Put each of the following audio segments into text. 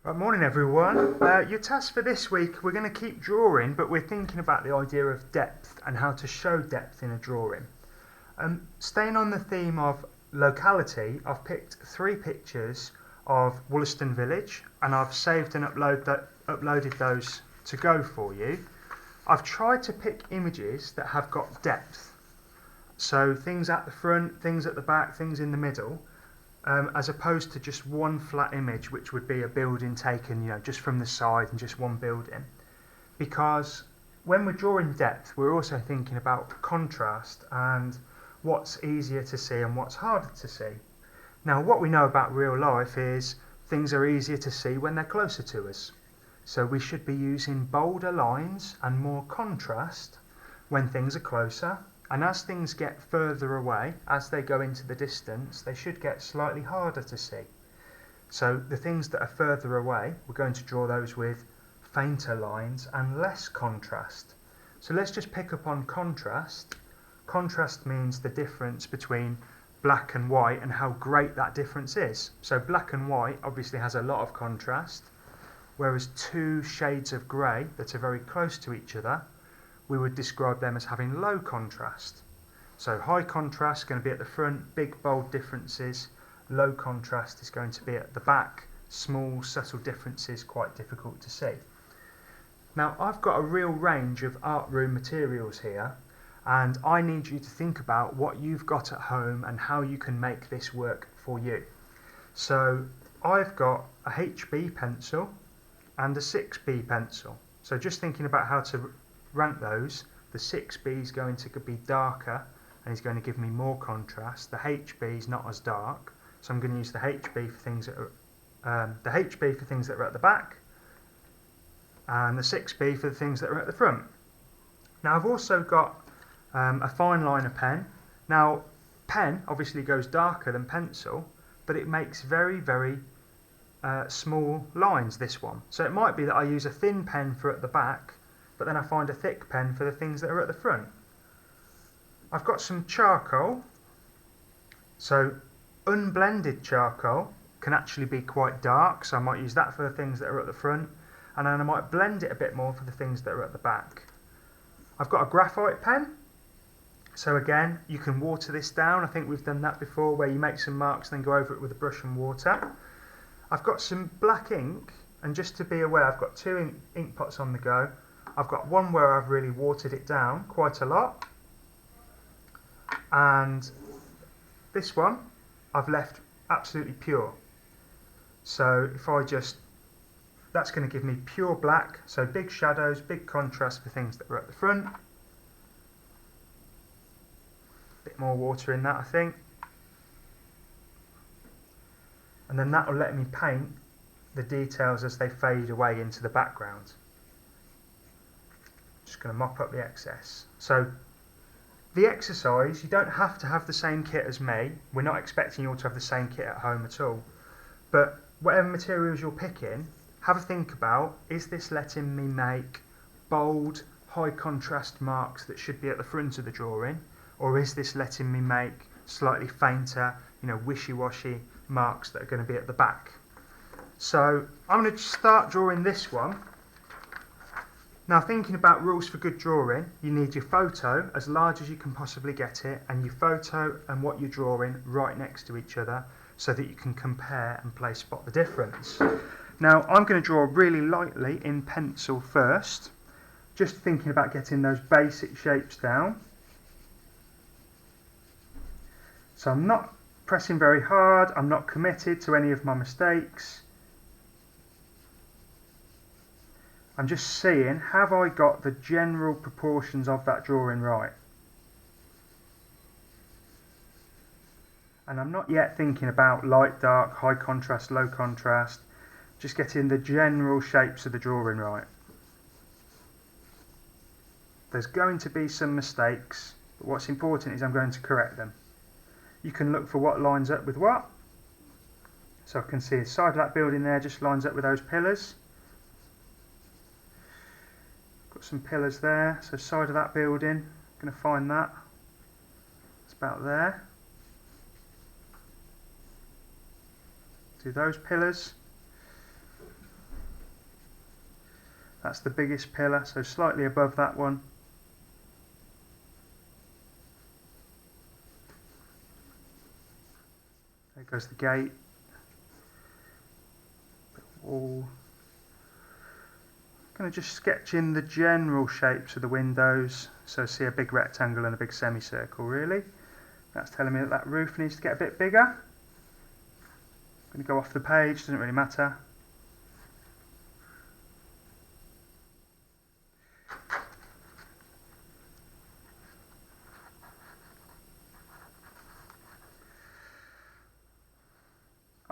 Right, morning everyone. Your task for this week, we're going to keep drawing, but we're thinking about the idea of depth and how to show depth in a drawing. Staying on the theme of locality, I've picked 3 pictures of Wollaston Village and I've saved and uploaded those to go for you. I've tried to pick images that have got depth, so things at the front, things at the back, things in the middle. As opposed to just one flat image, which would be a building taken, just from the side and just one building. Because when we're drawing depth, we're also thinking about contrast and what's easier to see and what's harder to see. Now, what we know about real life is things are easier to see when they're closer to us. So we should be using bolder lines and more contrast when things are closer. And as things get further away, as they go into the distance, they should get slightly harder to see. So the things that are further away, we're going to draw those with fainter lines and less contrast. So let's just pick up on contrast. Contrast means the difference between black and white and how great that difference is. So black and white obviously has a lot of contrast, whereas 2 shades of grey that are very close to each other, we would describe them as having low contrast. So high contrast is going to be at the front, big bold differences. Low contrast is going to be at the back, small subtle differences, quite difficult to see. Now I've got a real range of art room materials here, and I need you to think about what you've got at home and how you can make this work for you. So I've got a HB pencil and a 6B pencil. So just thinking about how to rank those, the 6B is going to be darker and is going to give me more contrast. The HB is not as dark, so I'm going to use the HB for things that are at the back, and the 6B for the things that are at the front. Now I've also got a fine liner pen. Now pen obviously goes darker than pencil, but it makes very small lines, this one. So it might be that I use a thin pen for at the back, but then I find a thick pen for the things that are at the front. I've got some charcoal. So unblended charcoal can actually be quite dark, so I might use that for the things that are at the front, and then I might blend it a bit more for the things that are at the back. I've got a graphite pen. So again, you can water this down. I think we've done that before, where you make some marks and then go over it with a brush and water. I've got some black ink, and just to be aware, I've got 2 ink pots on the go. I've got one where I've really watered it down quite a lot, and this one I've left absolutely pure. So if I that's going to give me pure black, so big shadows, big contrast for things that are at the front. Bit more water in that, I think. And then that will let me paint the details as they fade away into the background. Just going to mop up the excess. So the exercise, you don't have to have the same kit as me. We're not expecting you all to have the same kit at home at all. But whatever materials you're picking, have a think about, is this letting me make bold, high contrast marks that should be at the front of the drawing? Or is this letting me make slightly fainter, wishy-washy marks that are going to be at the back? So I'm going to start drawing this one. Now, thinking about rules for good drawing, you need your photo as large as you can possibly get it, and your photo and what you're drawing right next to each other, so that you can compare and spot the difference. Now, I'm going to draw really lightly in pencil first, just thinking about getting those basic shapes down. So I'm not pressing very hard, I'm not committed to any of my mistakes. I'm just seeing, have I got the general proportions of that drawing right? And I'm not yet thinking about light, dark, high contrast, low contrast, just getting the general shapes of the drawing right. There's going to be some mistakes, but what's important is I'm going to correct them. You can look for what lines up with what. So I can see the side of that building there just lines up with those pillars. Got some pillars there, so side of that building, I'm going to find that. It's about there. Do those pillars. That's the biggest pillar, so slightly above that one. There goes the gate. Wall. I'm going to just sketch in the general shapes of the windows. So see a big rectangle and a big semicircle really. That's telling me that that roof needs to get a bit bigger. I'm going to go off the page, doesn't really matter.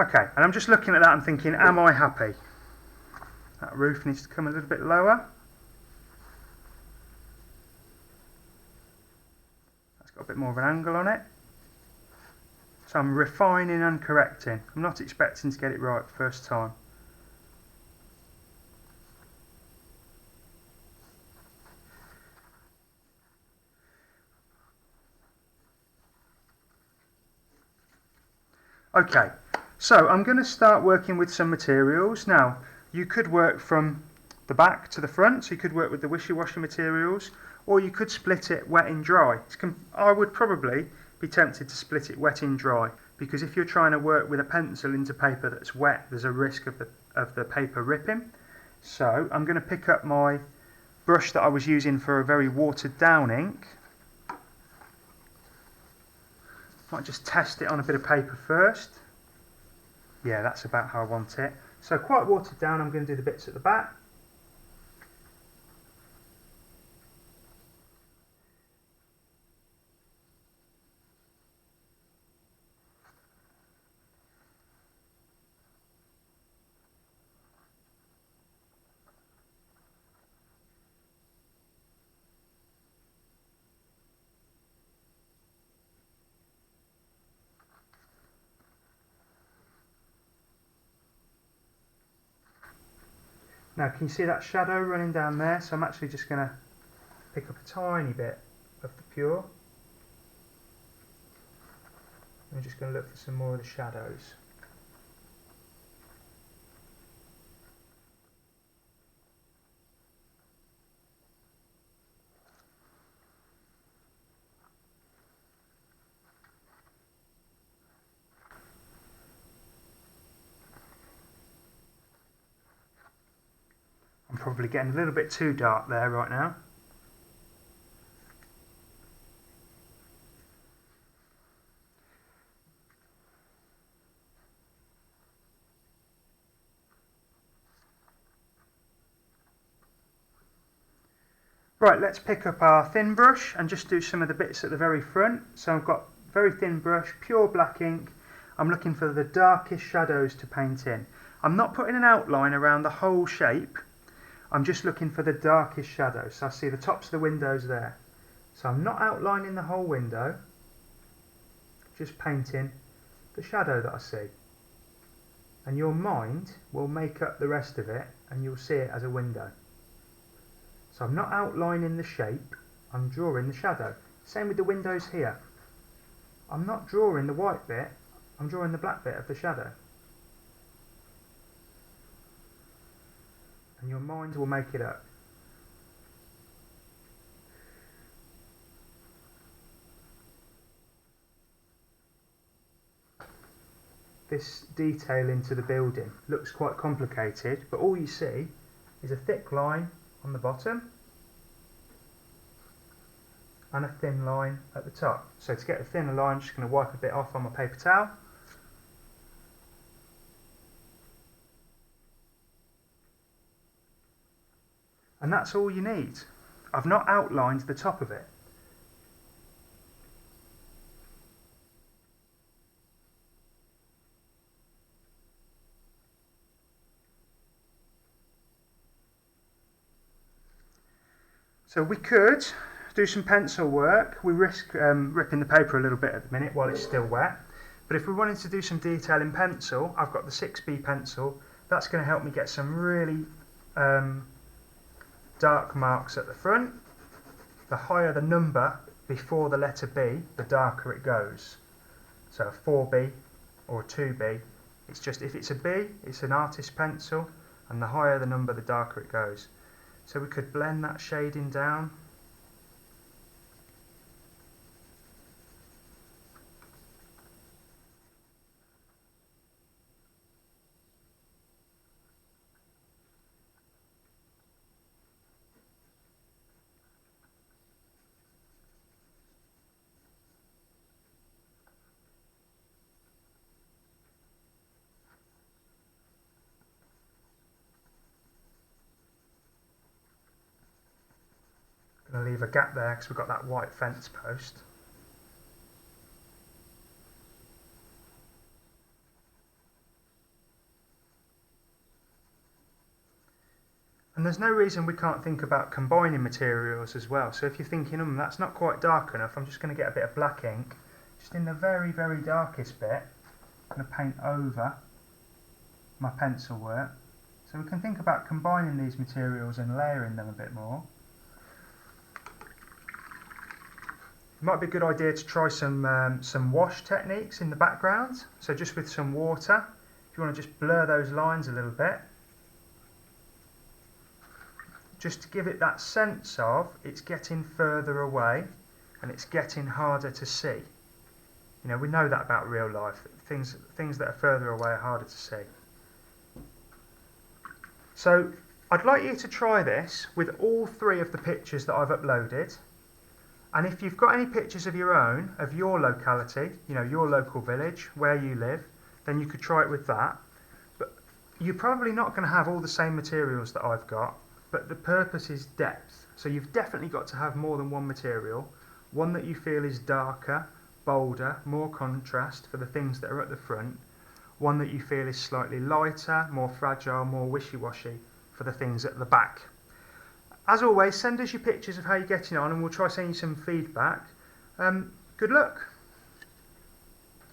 Okay, and I'm just looking at that and thinking, am I happy? That roof needs to come a little bit lower. That's got a bit more of an angle on it. So I'm refining and correcting. I'm not expecting to get it right first time. Okay, so I'm going to start working with some materials. Now, you could work from the back to the front, so you could work with the wishy-washy materials, or you could split it wet and dry. I would probably be tempted to split it wet and dry, because if you're trying to work with a pencil into paper that's wet, there's a risk of the paper ripping. So I'm going to pick up my brush that I was using for a very watered down ink. Might just test it on a bit of paper first. Yeah, that's about how I want it. So quite watered down, I'm going to do the bits at the back. Now can you see that shadow running down there? So I'm actually just going to pick up a tiny bit of the pure. I'm just going to look for some more of the shadows. I'm probably getting a little bit too dark there right now. Right, let's pick up our thin brush and just do some of the bits at the very front. So I've got very thin brush, pure black ink. I'm looking for the darkest shadows to paint in. I'm not putting an outline around the whole shape. I'm just looking for the darkest shadows. So I see the tops of the windows there. So I'm not outlining the whole window, just painting the shadow that I see. And your mind will make up the rest of it and you'll see it as a window. So I'm not outlining the shape, I'm drawing the shadow. Same with the windows here. I'm not drawing the white bit, I'm drawing the black bit of the shadow. And your mind will make it up. This detail into the building looks quite complicated, but all you see is a thick line on the bottom and a thin line at the top. So to get a thinner line, I'm just going to wipe a bit off on my paper towel. And that's all you need. I've not outlined the top of it. So we could do some pencil work. We risk ripping the paper a little bit at the minute while it's still wet. But if we wanted to do some detail in pencil, I've got the 6B pencil. That's going to help me get some really dark marks at the front. The higher the number before the letter B, the darker it goes. So a 4B or a 2B. It's just, if it's a B, it's an artist pencil, and the higher the number, the darker it goes. So we could blend that shading down. Going to leave a gap there because we've got that white fence post. And there's no reason we can't think about combining materials as well. So if you're thinking, that's not quite dark enough, I'm just going to get a bit of black ink, just in the very, very darkest bit, I'm going to paint over my pencil work. So we can think about combining these materials and layering them a bit more. It might be a good idea to try some wash techniques in the background. So just with some water, if you want to just blur those lines a little bit, just to give it that sense of it's getting further away and it's getting harder to see. You know, we know that about real life. Things that are further away are harder to see. So I'd like you to try this with all 3 of the pictures that I've uploaded. And if you've got any pictures of your own, of your locality, you know, your local village, where you live, then you could try it with that. But you're probably not going to have all the same materials that I've got, but the purpose is depth. So you've definitely got to have more than one material, one that you feel is darker, bolder, more contrast for the things that are at the front, one that you feel is slightly lighter, more fragile, more wishy-washy for the things at the back. As always, send us your pictures of how you're getting on and we'll try sending you some feedback. Good luck!